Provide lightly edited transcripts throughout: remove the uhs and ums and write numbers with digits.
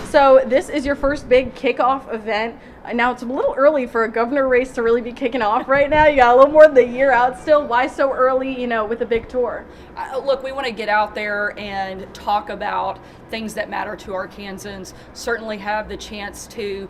So this is your first big kickoff event. Now it's a little early for a governor race to really be kicking off right now. You got a little more than a year out still. Why so early, with a big tour? Look, we want to get out there and talk about things that matter to Arkansans, certainly have the chance to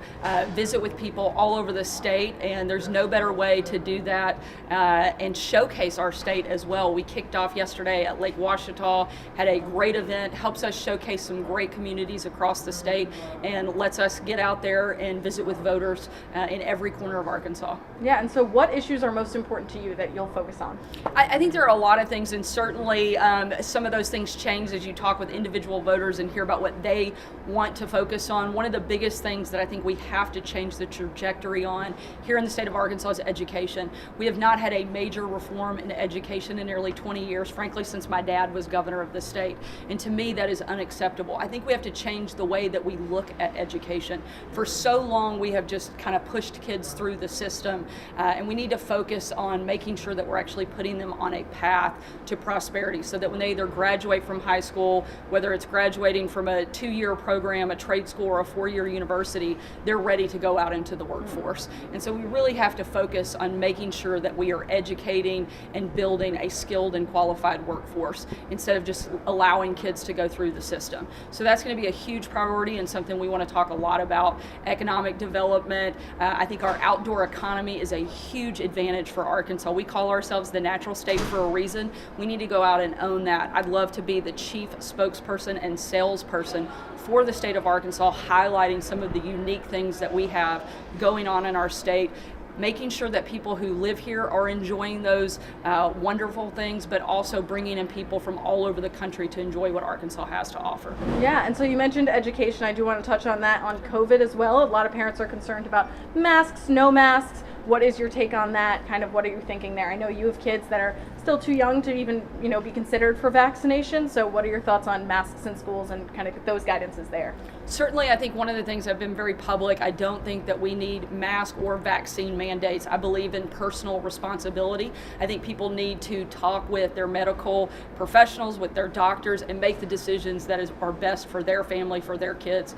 visit with people all over the state, and there's no better way to do that and showcase our state as well. We kicked off yesterday at Lake Ouachita, had a great event, helps us showcase some great communities across the state, and lets us get out there and visit with voters in every corner of Arkansas. Yeah, and so what issues are most important to you that you'll focus on? I think there are a lot of things, and certainly some of those things change as you talk with individual voters and hear about what they want to focus on. One of the biggest things that I think we have to change the trajectory on here in the state of Arkansas is education. We have not had a major reform in education in nearly 20 years, frankly, since my dad was governor of the state. And to me, that is unacceptable. I think we have to change the way that we look at education. For so long, we have just kind of pushed kids through the system, and we need to focus on making sure that we're actually putting them on a path to prosperity so that when they either graduate from high school, whether it's graduating from a 2-year program, a trade school, or a 4-year university, they're ready to go out into the workforce. And so we really have to focus on making sure that we are educating and building a skilled and qualified workforce instead of just allowing kids to go through the system. So that's going to be a huge priority and something we want to talk a lot about. Economic development. I think our outdoor economy is a huge advantage for Arkansas. We call ourselves the natural state for a reason. We need to go out and own that. I'd love to be the chief spokesperson and salesperson for the state of Arkansas, highlighting some of the unique things that we have going on in our state, making sure that people who live here are enjoying those wonderful things, but also bringing in people from all over the country to enjoy what Arkansas has to offer. Yeah, and so you mentioned education. I do want to touch on that, on COVID as well. A lot of parents are concerned about masks, no masks. What is your take on that? Kind of what are you thinking there? I know you have kids that are still too young to even, be considered for vaccination. So what are your thoughts on masks in schools and kind of those guidances there? Certainly, I think one of the things I've been very public, I don't think that we need mask or vaccine mandates. I believe in personal responsibility. I think people need to talk with their medical professionals, with their doctors, and make the decisions that are best for their family, for their kids.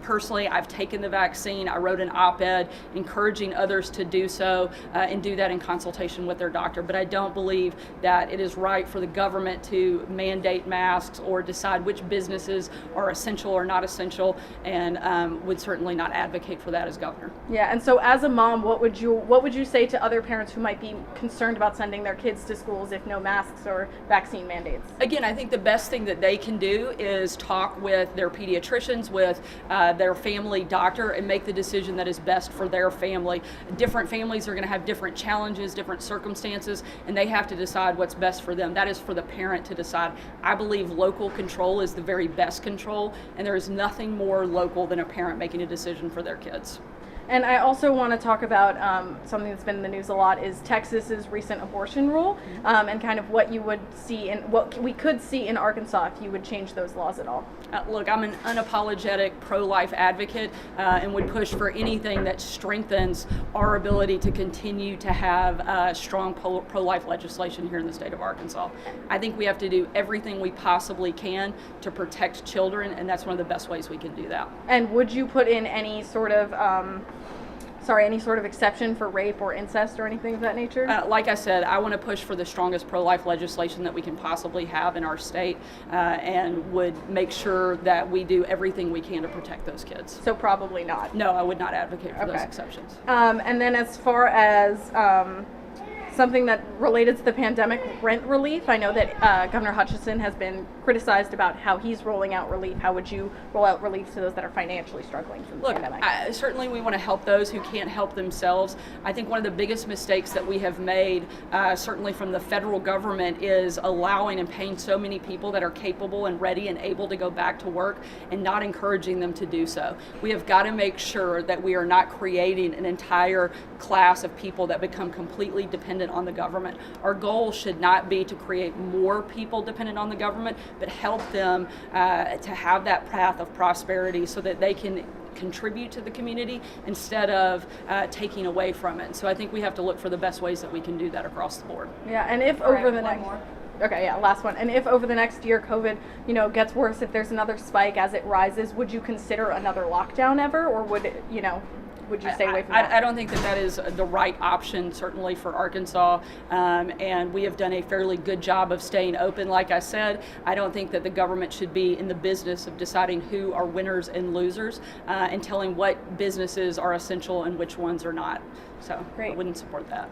Personally, I've taken the vaccine. I wrote an op-ed encouraging others to do so and do that in consultation with their doctor. But I don't believe that it is right for the government to mandate masks or decide which businesses are essential or not essential, and would certainly not advocate for that as governor. Yeah, and so as a mom, what would you say to other parents who might be concerned about sending their kids to schools if no masks or vaccine mandates? Again, I think the best thing that they can do is talk with their pediatricians, with their family doctor, and make the decision that is best for their family. Different families are going to have different challenges, different circumstances, and they have to decide what's best for them. That is for the parent to decide. I believe local control is the very best control, and there is nothing more local than a parent making a decision for their kids. And I also want to talk about something that's been in the news a lot is Texas's recent abortion rule, and kind of what you would see and what we could see in Arkansas if you would change those laws at all. Look, I'm an unapologetic pro-life advocate and would push for anything that strengthens our ability to continue to have strong pro-life legislation here in the state of Arkansas. I think we have to do everything we possibly can to protect children, and that's one of the best ways we can do that. And would you put in any sort of exception for rape or incest or anything of that nature? Like I said, I want to push for the strongest pro-life legislation that we can possibly have in our state, and would make sure that we do everything we can to protect those kids. So probably not. No, I would not advocate for those exceptions. And then as far as something that related to the pandemic, rent relief. I know that Governor Hutchinson has been criticized about how he's rolling out relief. How would you roll out relief to those that are financially struggling from the pandemic? Certainly we want to help those who can't help themselves. I think one of the biggest mistakes that we have made, certainly from the federal government, is allowing and paying so many people that are capable and ready and able to go back to work and not encouraging them to do so. We have got to make sure that we are not creating an entire class of people that become completely dependent on the government. Our goal should not be to create more people dependent on the government, but help them to have that path of prosperity so that they can contribute to the community instead of taking away from it. So I think we have to look for the best ways that we can do that across the board. Yeah, and if Okay, yeah, last one. And if over the next year COVID, gets worse, if there's another spike as it rises, would you consider another lockdown ever, or would it, would you stay away from that? I don't think that is the right option, certainly for Arkansas, and we have done a fairly good job of staying open. Like I said, I don't think that the government should be in the business of deciding who are winners and losers, and telling what businesses are essential and which ones are not. So Great. I wouldn't support that.